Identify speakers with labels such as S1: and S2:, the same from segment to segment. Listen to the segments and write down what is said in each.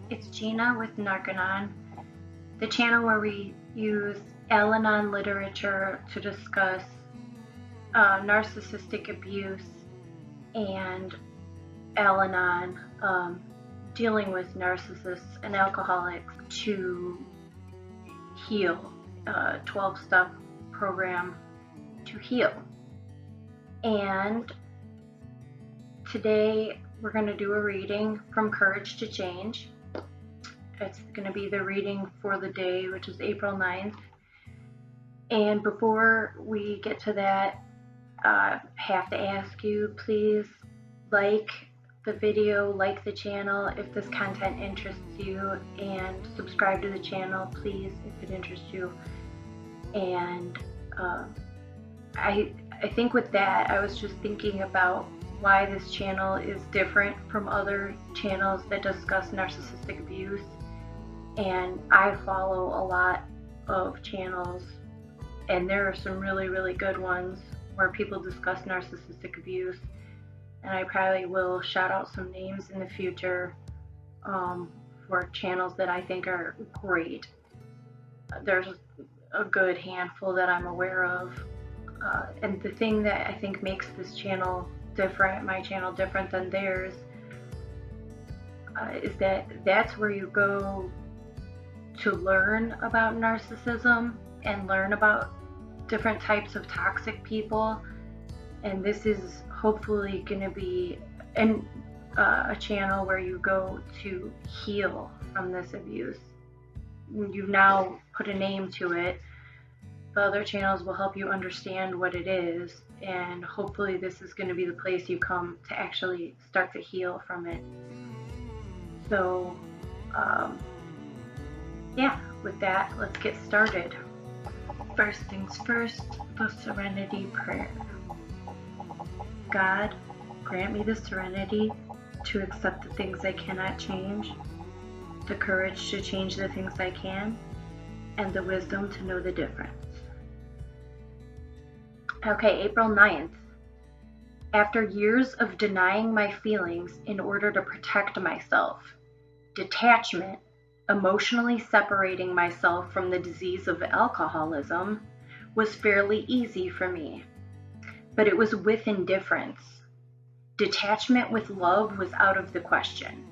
S1: It's Gina with Narc-Anon, the channel where we use Al-Anon literature to discuss narcissistic abuse and Al-Anon, dealing with narcissists and alcoholics to heal, 12-step program to heal. And today we're going to do a reading from Courage to Change. It's going to be the reading for the day, which is April 9th. And before we get to that, I have to ask you, please like the video, like the channel if this content interests you, and subscribe to the channel, please, if it interests you. And I think with that, I was just thinking about why this channel is different from other channels that discuss narcissistic abuse. And I follow a lot of channels, and there are some really, really good ones where people discuss narcissistic abuse. And I probably will shout out some names in the future for channels that I think are great. There's a good handful that I'm aware of. And the thing that I think makes this channel different, my channel different than theirs, is that that's where you go to learn about narcissism and learn about different types of toxic people. And this is hopefully going to be a channel where you go to heal from this abuse. You've now put a name to it. The other channels will help you understand what it is, and hopefully this is going to be the place you come to actually start to heal from it. So yeah, with that, let's get started. First things first, the serenity prayer. God, grant me the serenity to accept the things I cannot change, the courage to change the things I can, and the wisdom to know the difference. Okay, April 9th. After years of denying my feelings in order to protect myself, detachment, emotionally separating myself from the disease of alcoholism, was fairly easy for me. But it was with indifference. Detachment with love was out of the question.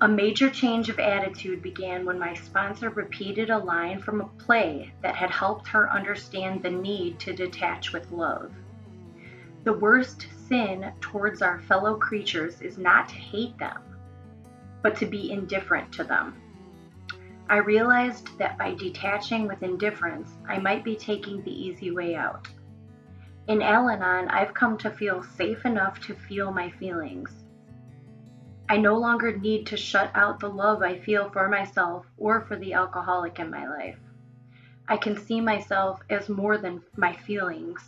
S1: A major change of attitude began when my sponsor repeated a line from a play that had helped her understand the need to detach with love. The worst sin towards our fellow creatures is not to hate them, but to be indifferent to them. I realized that by detaching with indifference, I might be taking the easy way out. In Al-Anon, I've come to feel safe enough to feel my feelings. I no longer need to shut out the love I feel for myself or for the alcoholic in my life. I can see myself as more than my feelings,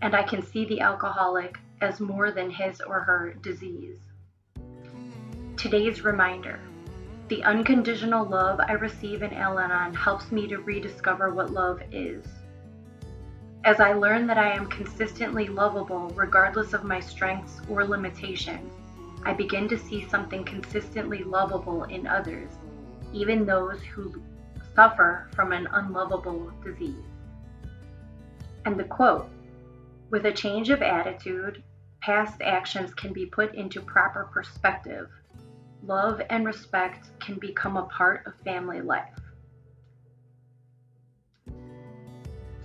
S1: and I can see the alcoholic as more than his or her disease. Today's reminder: the unconditional love I receive in Al-Anon helps me to rediscover what love is. As I learn that I am consistently lovable regardless of my strengths or limitations, I begin to see something consistently lovable in others, even those who suffer from an unlovable disease. And the quote: with a change of attitude, past actions can be put into proper perspective. Love and respect can become a part of family life.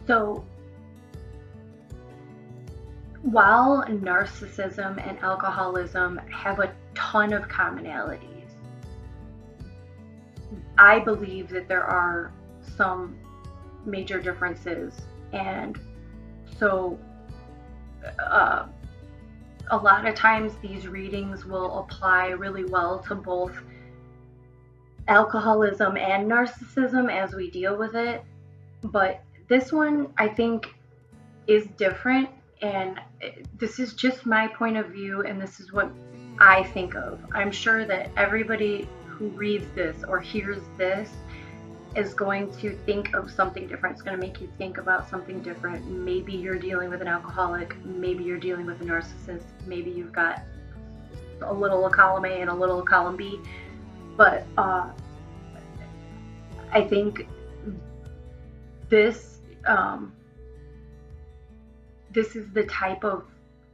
S1: So, while narcissism and alcoholism have a ton of commonalities, I believe that there are some major differences. And so a lot of times these readings will apply really well to both alcoholism and narcissism as we deal with it. But this one, I think, is different. And this is just my point of view, and this is what I think of. I'm sure that everybody who reads this or hears this is going to think of something different. It's going to make you think about something different. Maybe you're dealing with an alcoholic. Maybe you're dealing with a narcissist. Maybe you've got a little of column A and a little of column B. But I think this this is the type of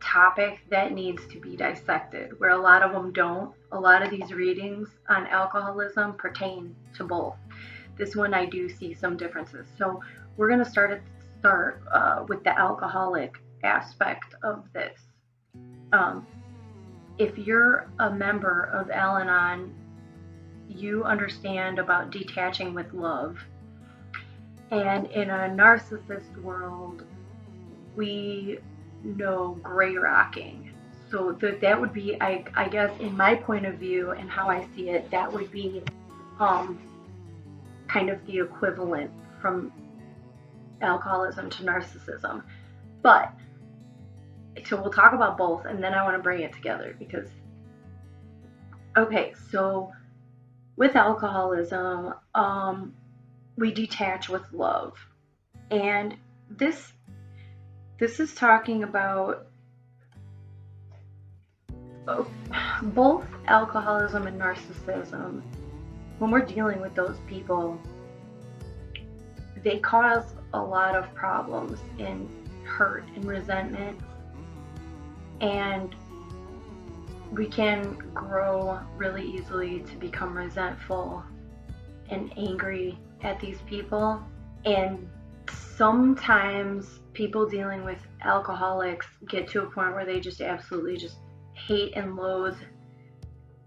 S1: topic that needs to be dissected, where a lot of them don't. A lot of these readings on alcoholism pertain to both. This one I do see some differences. So we're going to start with the alcoholic aspect of this. If you're a member of Al-Anon, you understand about detaching with love. And in a narcissist world, we know gray rocking. So that would be, I guess, in my point of view and how I see it, that would be kind of the equivalent from alcoholism to narcissism. But, so we'll talk about both, and then I want to bring it together because, okay, so with alcoholism, we detach with love. And this is talking about both alcoholism and narcissism. When we're dealing with those people, they cause a lot of problems and hurt and resentment, and we can grow really easily to become resentful and angry at these people. And sometimes people dealing with alcoholics get to a point where they just absolutely just hate and loathe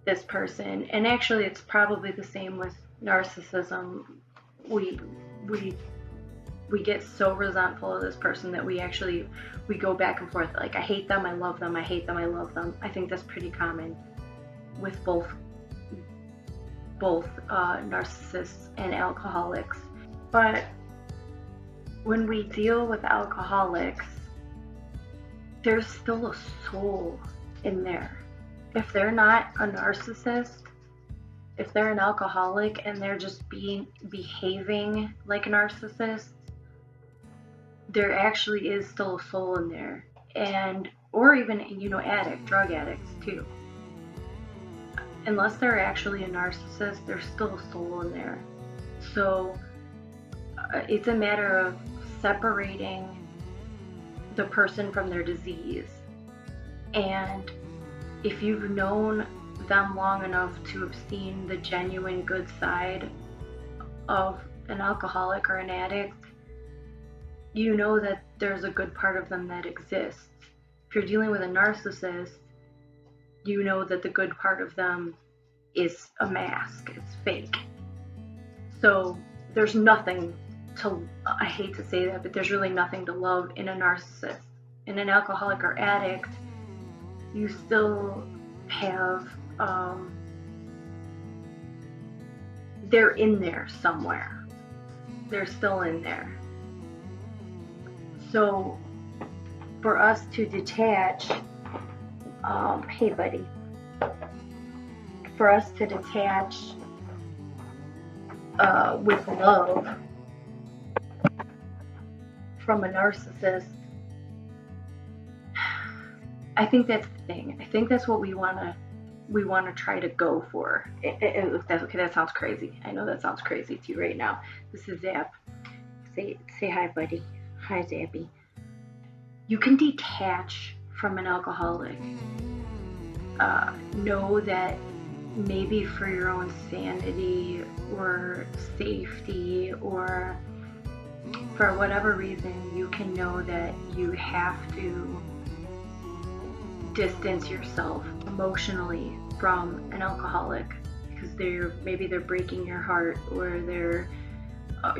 S1: this person. And actually it's probably the same with narcissism. We get so resentful of this person that we go back and forth, like, I hate them, I love them, I hate them, I love them. I think that's pretty common with both narcissists and alcoholics. But when we deal with alcoholics, there's still a soul in there. If they're not a narcissist, if they're an alcoholic and they're just behaving like a narcissist, there actually is still a soul in there. And or even, drug addicts too. Unless they're actually a narcissist, there's still a soul in there. So it's a matter of separating the person from their disease. And if you've known them long enough to have seen the genuine good side of an alcoholic or an addict, you know that there's a good part of them that exists. If you're dealing with a narcissist, you know that the good part of them is a mask, it's fake. So there's nothing to, I hate to say that, but there's really nothing to love in a narcissist. In an alcoholic or addict, you still have, they're in there somewhere. They're still in there. So for us to detach, hey buddy, for us to detach with love from a narcissist, I think that's the thing. I think that's what we want to try to go for. That sounds crazy. I know that sounds crazy to you right now. This is Zap. Say hi, buddy. Hi, Zappy. You can detach from an alcoholic. Know that maybe for your own sanity or safety or for whatever reason, you can know that you have to distance yourself emotionally from an alcoholic because maybe they're breaking your heart, or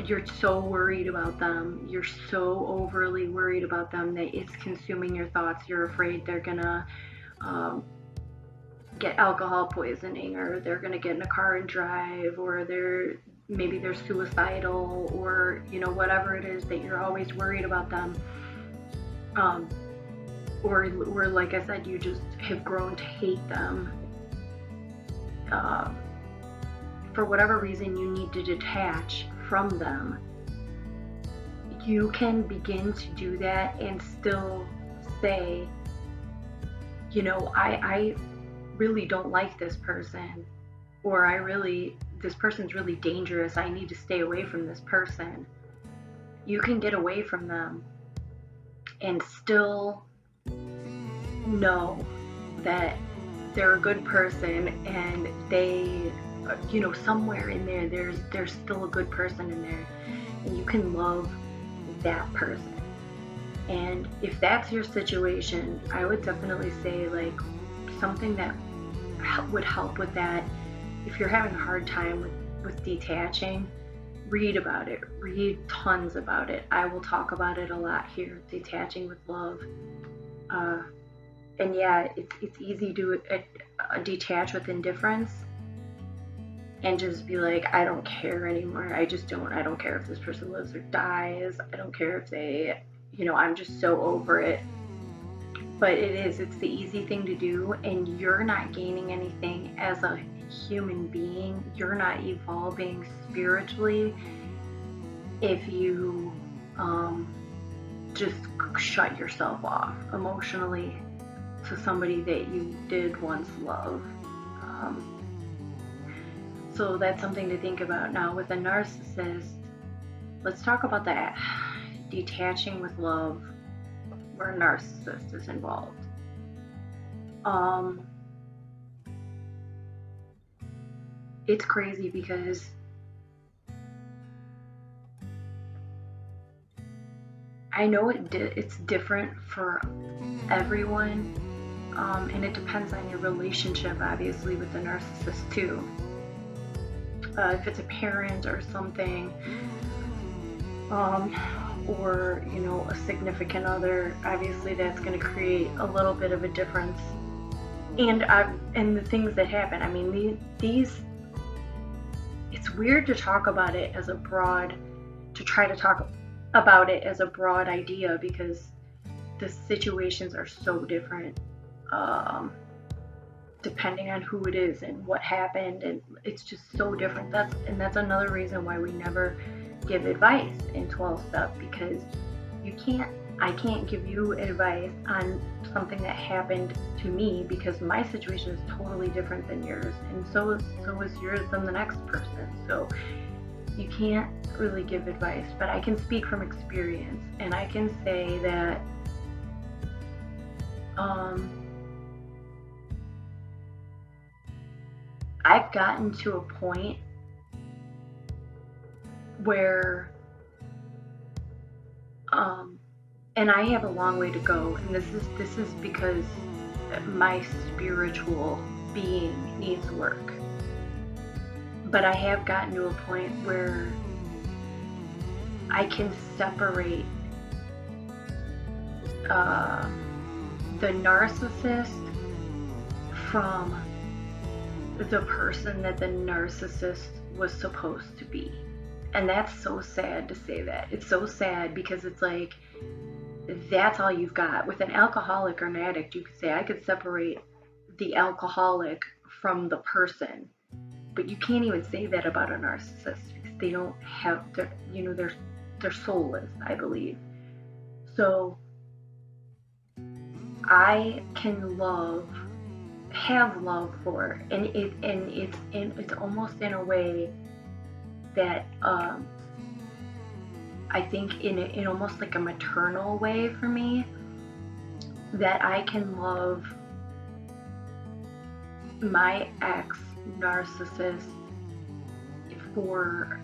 S1: you're so worried about them, you're so overly worried about them that it's consuming your thoughts. You're afraid they're gonna get alcohol poisoning, or they're gonna get in a car and drive, or maybe they're suicidal, or whatever it is that you're always worried about them. Or like I said, you just have grown to hate them. For whatever reason you need to detach from them. You can begin to do that and still say, I really don't like this person, or this person's really dangerous, I need to stay away from this person, you can get away from them and still know that they're a good person, and they, somewhere in there, there's still a good person in there, and you can love that person. And if that's your situation, I would definitely say, like, something that would help with that, if you're having a hard time with detaching, read about it. Read tons about it. I will talk about it a lot here, detaching with love. And yeah, it's easy to detach with indifference and just be like, I don't care anymore. I don't care if this person lives or dies. I don't care if they, I'm just so over it. But it's the easy thing to do, and you're not gaining anything as a human being. You're not evolving spiritually if you just shut yourself off emotionally to somebody that you did once love. So that's something to think about. Now, with a narcissist, let's talk about that. Detaching with love where a narcissist is involved. It's crazy because I know it's different for everyone, and it depends on your relationship, obviously, with the narcissist too. If it's a parent or something, or a significant other, obviously that's going to create a little bit of a difference. And the things that happen, I mean, these, it's weird to talk about it as try to talk about it as a broad idea, because the situations are so different, depending on who it is and what happened, and it's just so different. That's another reason why we never give advice in 12-step, because I can't give you advice on something that happened to me, because my situation is totally different than yours, and so is yours than the next person. So you can't really give advice, but I can speak from experience, and I can say that I've gotten to a point where and I have a long way to go, and this is because my spiritual being needs work. But I have gotten to a point where I can separate the narcissist from the person that the narcissist was supposed to be. And that's so sad to say that. It's so sad, because it's like, that's all you've got. With an alcoholic or an addict, you could say, I could separate the alcoholic from the person. But you can't even say that about a narcissist, because they don't have they're soulless, I believe. So I can have love for, and it's almost in a way that I think in almost like a maternal way for me, that I can love my ex narcissist for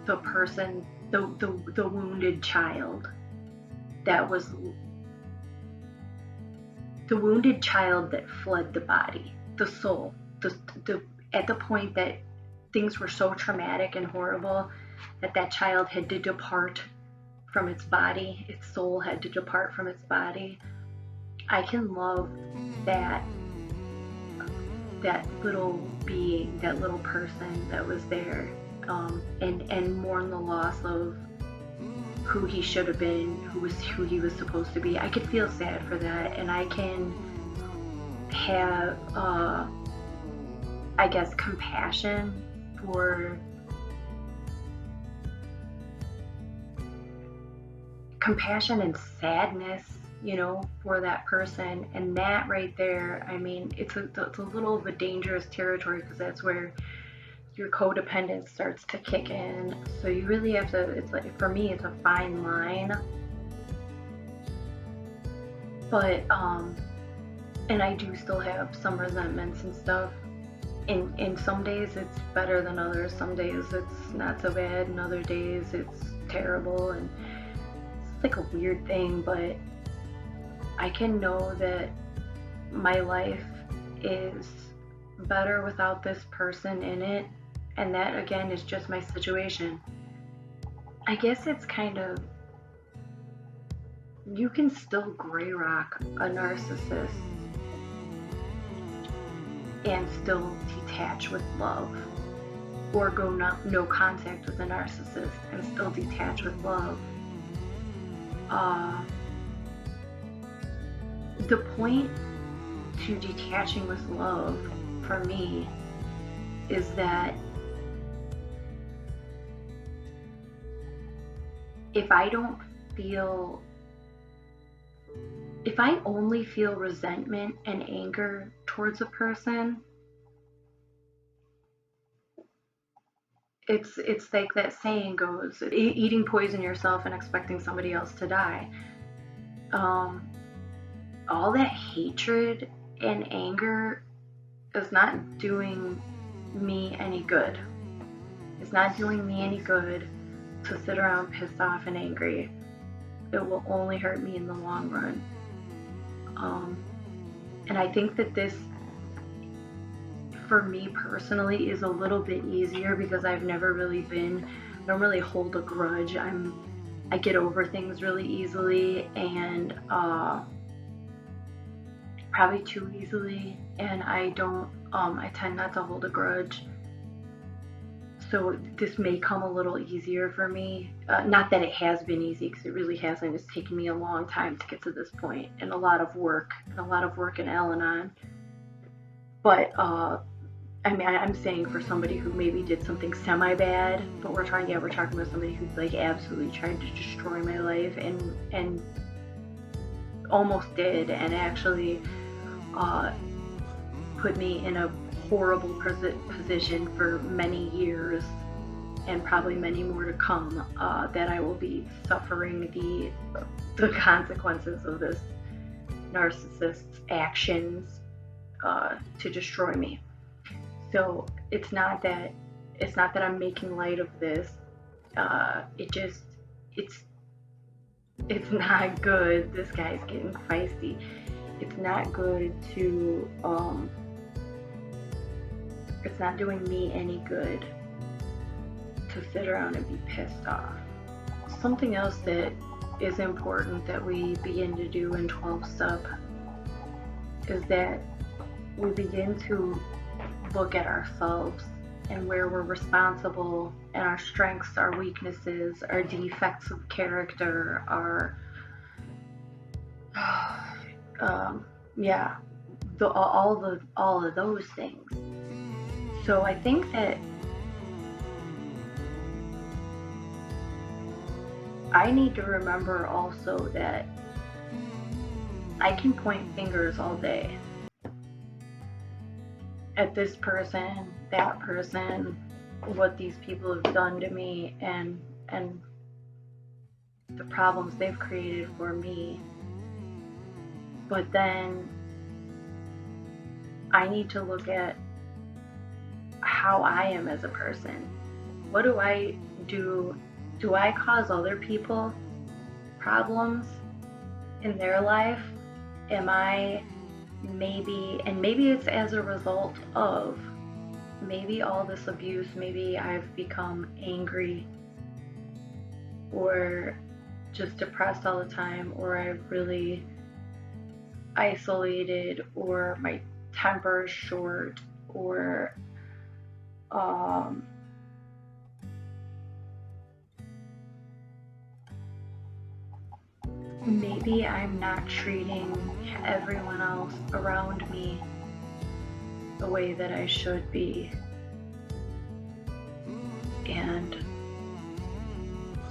S1: the person, the wounded child that was the wounded child that fled the body, the soul, at the point that things were so traumatic and horrible that child had to depart from its body, its soul had to depart from its body. I can love that little being, that little person that was there, and mourn the loss of who he should have been, who he was supposed to be. I could feel sad for that, and I can have, I guess, compassion and sadness, for that person. And that right there, I mean, it's a little of a dangerous territory, because that's where your codependence starts to kick in. So you really have to, it's like, for me, it's a fine line. But, and I do still have some resentments and stuff. In some days it's better than others. Some days it's not so bad, and other days it's terrible. And it's like a weird thing, but I can know that my life is better without this person in it, and that again is just my situation. I guess it's kind of, you can still gray rock a narcissist and still detach with love, or go no contact with a narcissist and still detach with love. The point to detaching with love for me is that if I only feel resentment and anger towards a person, it's like that saying goes, eating poison yourself and expecting somebody else to die. All that hatred and anger is not doing me any good. It's not doing me any good to sit around pissed off and angry. It will only hurt me in the long run. And I think that this, for me personally, is a little bit easier because I've never really I don't really hold a grudge. I get over things really easily, and probably too easily, and I tend not to hold a grudge. So this may come a little easier for me. Not that it has been easy, because it really hasn't. It's taken me a long time to get to this point, and a lot of work in Al-Anon. But I mean, I'm saying for somebody who maybe did something semi-bad, but we're talking about somebody who like absolutely tried to destroy my life and almost did, and actually put me in a horrible position for many years, and probably many more to come, that I will be suffering the consequences of this narcissist's actions to destroy me. So it's not that I'm making light of this. It's not good. This guy's getting feisty. It's not good to it's not doing me any good to sit around and be pissed off. Something else that is important that we begin to do in 12-step is that we begin to look at ourselves and where we're responsible, and our strengths, our weaknesses, our defects of character, our all of those things. So I think that I need to remember also that I can point fingers all day at this person, that person, what these people have done to me, and the problems they've created for me. But then I need to look at how I am as a person. What do I do? Do I cause other people problems in their life? Am I maybe it's as a result of maybe all this abuse, maybe I've become angry or just depressed all the time, or I've really isolated, or my temper is short, or maybe I'm not treating everyone else around me the way that I should be. And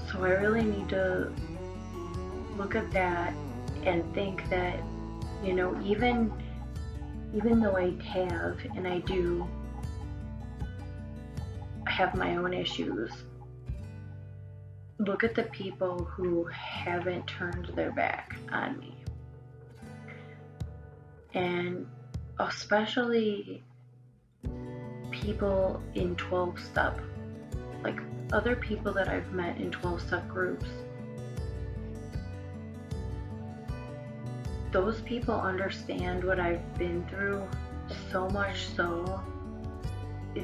S1: so I really need to look at that and think that, you know, even though I have and I do have my own issues. Look at the people who haven't turned their back on me. And especially people in 12-step, like other people that I've met in 12-step groups. Those people understand what I've been through, so much so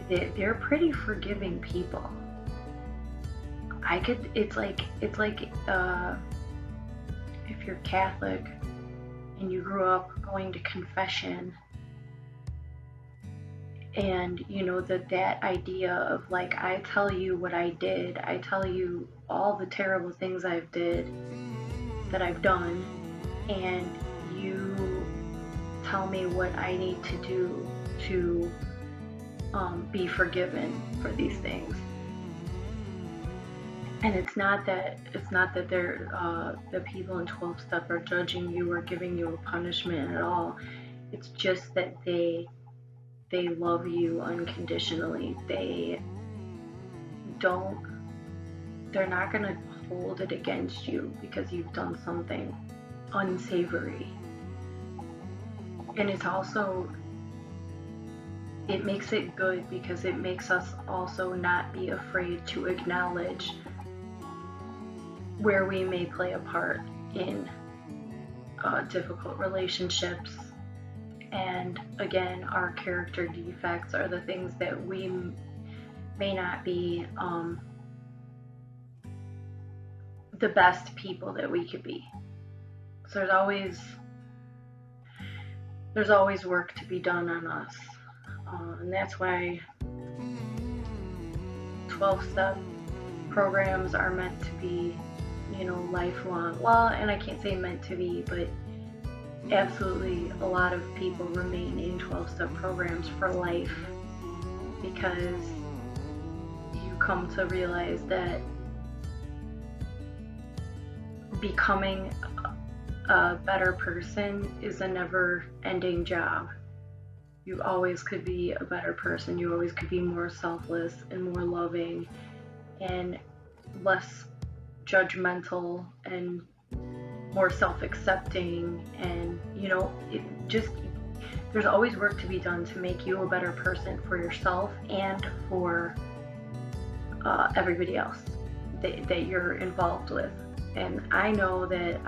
S1: that they're pretty forgiving people. It's like if you're Catholic and you grew up going to confession, and you know that idea of like, I tell you what I did, I tell you all the terrible things that I've done, and you tell me what I need to do to be forgiven for these things. And it's not that they're the people in 12-step are judging you or giving you a punishment at all. It's just that they love you unconditionally. They're not gonna hold it against you because you've done something unsavory. And it's also, it makes it good because it makes us also not be afraid to acknowledge where we may play a part in difficult relationships. And again, our character defects are the things that we may not be the best people that we could be. So there's always work to be done on us. And that's why 12-step programs are meant to be, lifelong. Well, and I can't say meant to be, but absolutely a lot of people remain in 12-step programs for life, because you come to realize that becoming a better person is a never-ending job. You always could be a better person. You always could be more selfless and more loving and less judgmental and more self-accepting. And there's always work to be done to make you a better person for yourself and for everybody else that you're involved with. And I know that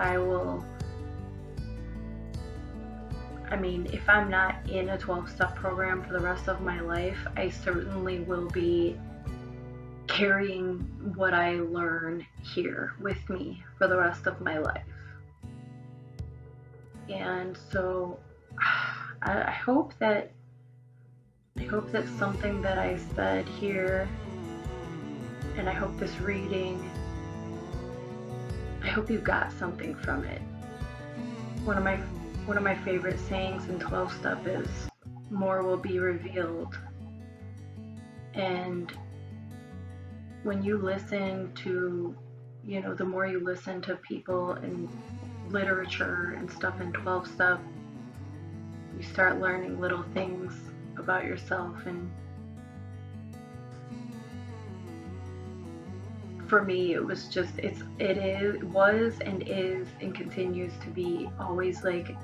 S1: if I'm not in a 12-step program for the rest of my life, I certainly will be carrying what I learn here with me for the rest of my life. And so I hope that something that I said here, and I hope this reading, I hope you got something from it. One of my favorite sayings in 12-step is, more will be revealed. And when you listen to, the more you listen to people and literature and stuff in 12-step, you start learning little things about yourself. And for me, it was just, it was and is and continues to be always like,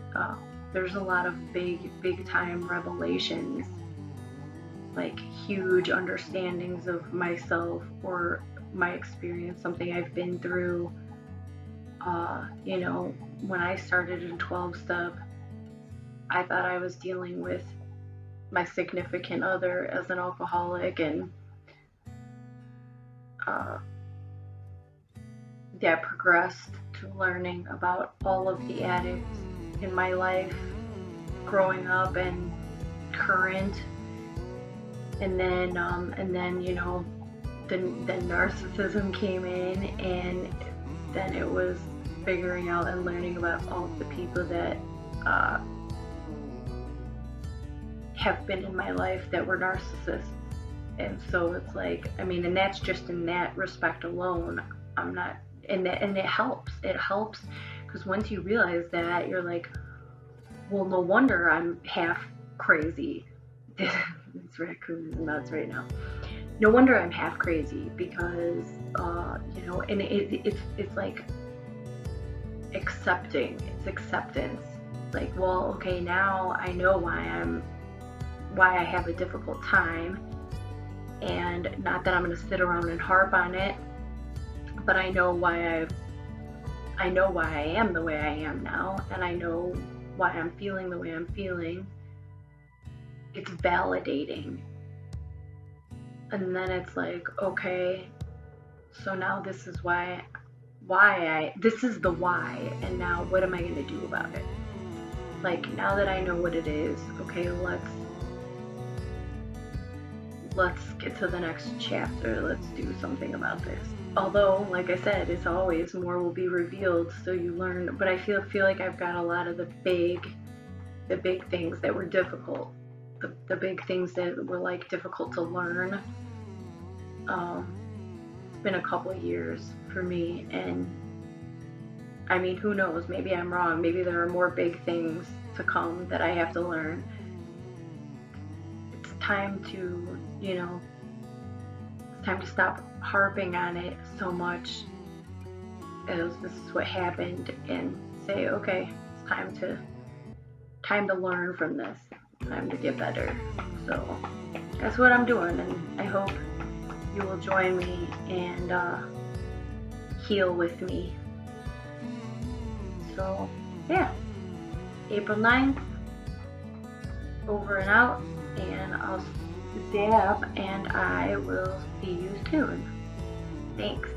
S1: there's a lot of big time revelations, like huge understandings of myself or my experience, something I've been through. When I started in 12-step, I thought I was dealing with my significant other as an alcoholic, and that progressed to learning about all of the addicts in my life growing up and current. And then then narcissism came in, and then it was figuring out and learning about all of the people that have been in my life that were narcissists. And so it's like, and that's just in that respect alone. I'm not, and it helps because once you realize that, you're like, well, no wonder I'm half crazy. This raccoon is nuts right now. no wonder I'm half crazy, because and it's like accepting. It's acceptance. Like, well, okay, now I know why I have a difficult time, and not that I'm going to sit around and harp on it, but I know why I am the way I am now, and I know why I'm feeling the way I'm feeling. It's validating. And then it's like, okay, so now this is this is the why, and now what am I going to do about it? Like, now that I know what it is, okay, let's get to the next chapter. Let's do something about this. Although, like I said, it's always more will be revealed, so you learn. But I feel like I've got a lot of the big things that were difficult, the big things that were like difficult to learn. It's been a couple of years for me, and I mean, who knows? Maybe I'm wrong. Maybe there are more big things to come that I have to learn. It's time to, it's time to stop harping on it so much as this is what happened, and say, okay, it's time to learn from this. Time to get better. So that's what I'm doing, and I hope you will join me and heal with me. So yeah, April 9th, over and out, and I'll dab, and I will see you soon. Thanks.